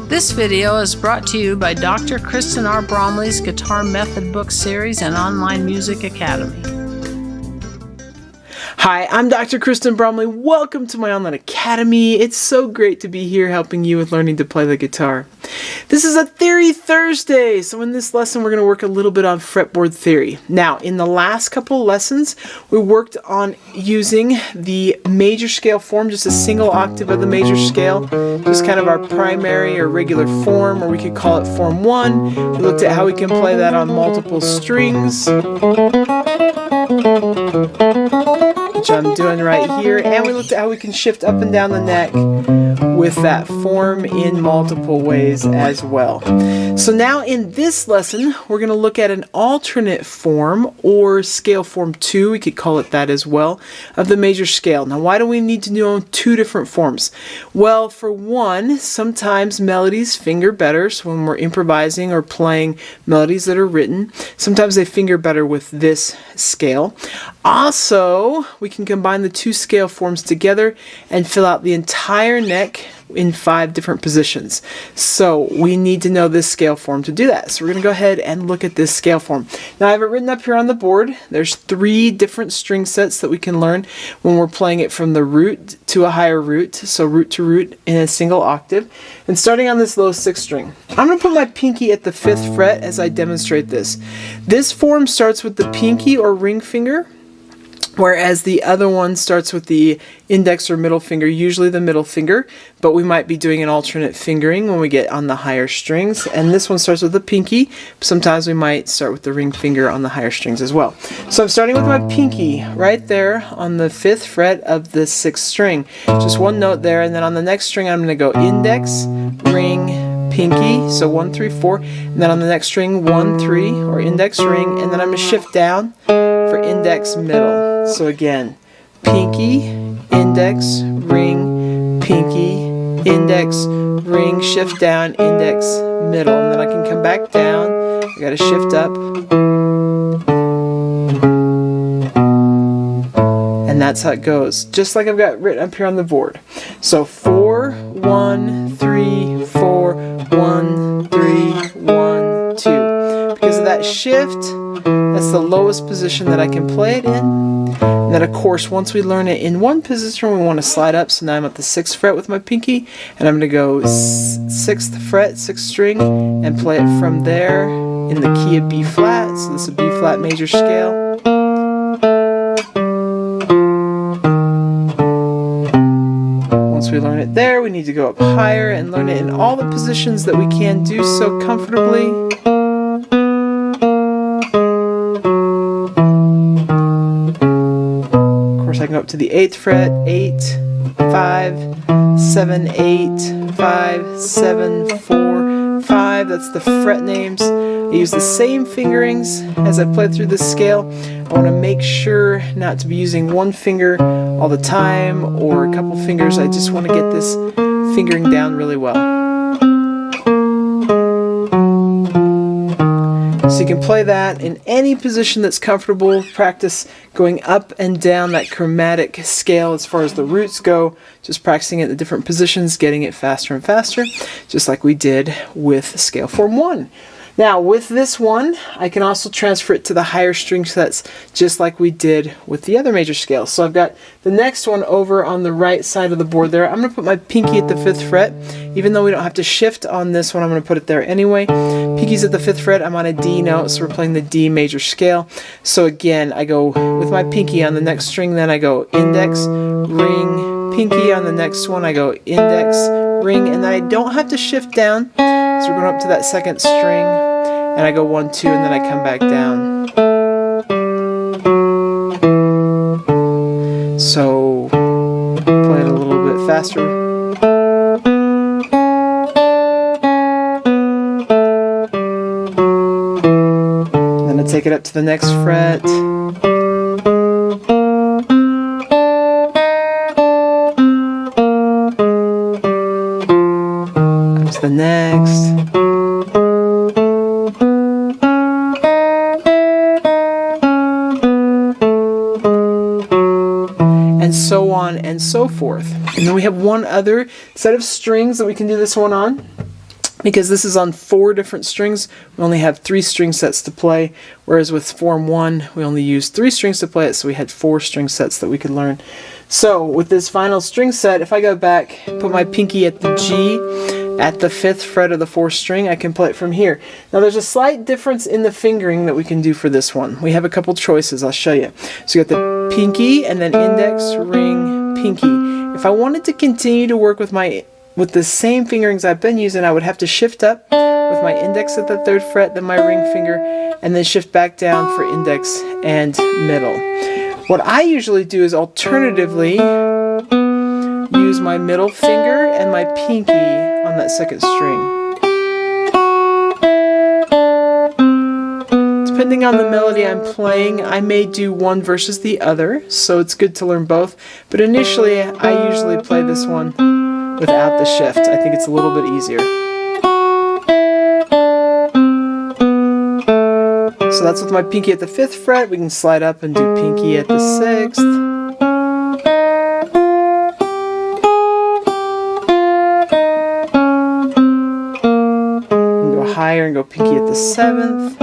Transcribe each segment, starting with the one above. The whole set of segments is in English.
This video is brought to you by Dr. Kristen R. Bromley's Guitar Method Book Series and Online Music Academy. Hi, I'm Dr. Kristen Bromley. Welcome to my online academy. It's so great to be here helping you with learning to play the guitar. This is a Theory Thursday, so in this lesson we're going to work a little bit on fretboard theory. Now, in the last couple of lessons, we worked on using the major scale form, just a single octave of the major scale, just kind of our primary or regular form, or we could call it form 1. We looked at how we can play that on multiple strings, which I'm doing right here, and we looked at how we can shift up and down the neck with that form in multiple ways as well. So now in this lesson, we're going to look at an alternate form, or scale form 2, we could call it that as well, of the major scale. Now why do we need to know two different forms? Well, for one, sometimes melodies finger better, so when we're improvising or playing melodies that are written, sometimes they finger better with this scale. Also, we can combine the two scale forms together and fill out the entire neck in 5 different positions. So we need to know this scale form to do that. So we're going to go ahead and look at this scale form. Now I have it written up here on the board. There's 3 different string sets that we can learn when we're playing it from the root to a higher root, so root to root in a single octave. And starting on this low 6th string, I'm going to put my pinky at the 5th fret as I demonstrate this. This form starts with the pinky or ring finger, whereas the other one starts with the index or middle finger, usually the middle finger, but we might be doing an alternate fingering when we get on the higher strings. And this one starts with the pinky. Sometimes we might start with the ring finger on the higher strings as well. So I'm starting with my pinky right there on the 5th fret of the 6th string. Just one note there, and then on the next string I'm going to go index, ring, pinky, so 1, 3, 4, and then on the next string 1, 3, or index, ring, and then I'm going to shift down for index, middle. So again, pinky, index, ring, pinky, index, ring, shift down, index, middle, and then I can come back down. I got to shift up, and that's how it goes, just like I've got written up here on the board. So 4, 1, 3, 4, 1, 3, 1, 2. Because of that shift, that's the lowest position that I can play it in. And then of course, once we learn it in one position, we want to slide up. So now I'm at the 6th fret with my pinky, and I'm going to go 6th fret, 6th string, and play it from there in the key of B flat. So this is a B flat major scale. Once we learn it there, we need to go up higher and learn it in all the positions that we can do so comfortably. I can go up to the 8th fret, 8, 5, 7, 8, 5, 7, 4, 5. That's the fret names. I use the same fingerings as I play through this scale. I want to make sure not to be using one finger all the time or a couple fingers. I just want to get this fingering down really well. So you can play that in any position that's comfortable. Practice going up and down that chromatic scale as far as the roots go. Just practicing it in the different positions, getting it faster and faster, just like we did with scale form 1. Now with this one, I can also transfer it to the higher string sets just like we did with the other major scales. So I've got the next one over on the right side of the board there. I'm going to put my pinky at the 5th fret. Even though we don't have to shift on this one, I'm going to put it there anyway. Pinky's at the 5th fret. I'm on a D note, so we're playing the D major scale. So again, I go with my pinky on the next string, then I go index, ring, pinky on the next one, I go index, ring, and then I don't have to shift down. So we're going up to that 2nd string, and I go 1, 2, and then I come back down. So play it a little bit faster. Then I take it up to the next fret. Up to the next. And so on and so forth. And then we have one other set of strings that we can do this one on. Because this is on 4 different strings, we only have 3 string sets to play, whereas with Form 1, we only used 3 strings to play it, so we had 4 string sets that we could learn. So with this final string set, if I go back, put my pinky at the G, at the 5th fret of the 4th string, I can play it from here. Now there's a slight difference in the fingering that we can do for this one. We have a couple choices, I'll show you. So you got the pinky, and then index, ring, pinky. If I wanted to continue to work with the same fingerings I've been using, I would have to shift up with my index at the 3rd fret, then my ring finger, and then shift back down for index and middle. What I usually do is alternatively use my middle finger and my pinky on that 2nd string. Depending on the melody I'm playing, I may do one versus the other, so it's good to learn both, but initially I usually play this one without the shift. I think it's a little bit easier. So that's with my pinky at the 5th fret. We can slide up and do pinky at the 6th. And go higher and go pinky at the 7th.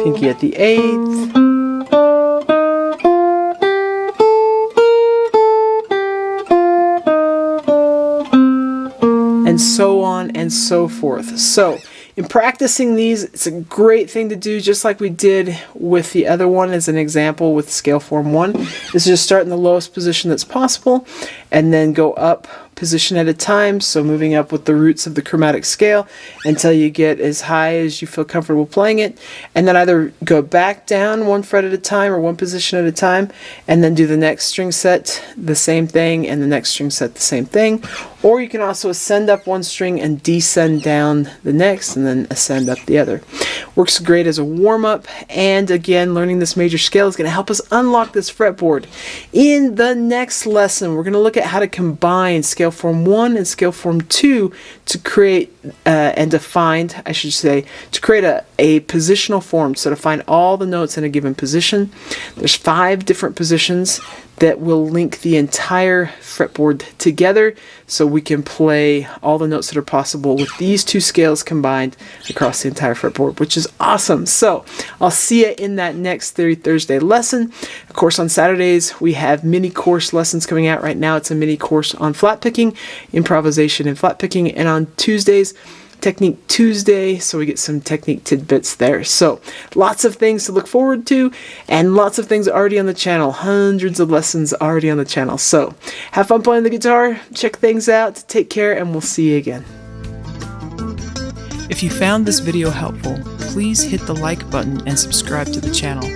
Pinky at the 8th. And so on and so forth. So in practicing these, it's a great thing to do, just like we did with the other one as an example with scale form 1, is just start in the lowest position that's possible and then go up position at a time, so moving up with the roots of the chromatic scale until you get as high as you feel comfortable playing it, and then either go back down 1 fret at a time or 1 position at a time, and then do the next string set the same thing and the next string set the same thing. Or you can also ascend up 1 string and descend down the next and then ascend up the other. Works great as a warm-up, and again, learning this major scale is going to help us unlock this fretboard. In the next lesson, we're going to look at how to combine scale form 1 and scale form 2 to create and to find, I should say, to create a positional form, so to find all the notes in a given position. There's 5 different positions that will link the entire fretboard together so we can play all the notes that are possible with these 2 scales combined across the entire fretboard, which is awesome. So I'll see you in that next Theory Thursday lesson. Of course, on Saturdays we have mini course lessons coming out. Right now it's a mini course on flat picking, improvisation and flat picking, and on Tuesdays, Technique Tuesday, so we get some technique tidbits there. So lots of things to look forward to, and lots of things already on the channel. Hundreds of lessons already on the channel. So have fun playing the guitar, check things out, take care, and we'll see you again. If you found this video helpful, please hit the like button and subscribe to the channel.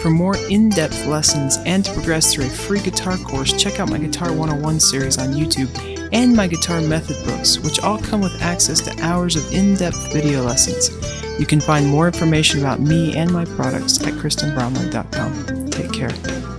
For more in-depth lessons and to progress through a free guitar course, check out my Guitar 101 series on YouTube and my guitar method books, which all come with access to hours of in-depth video lessons. You can find more information about me and my products at KristenBromley.com. Take care.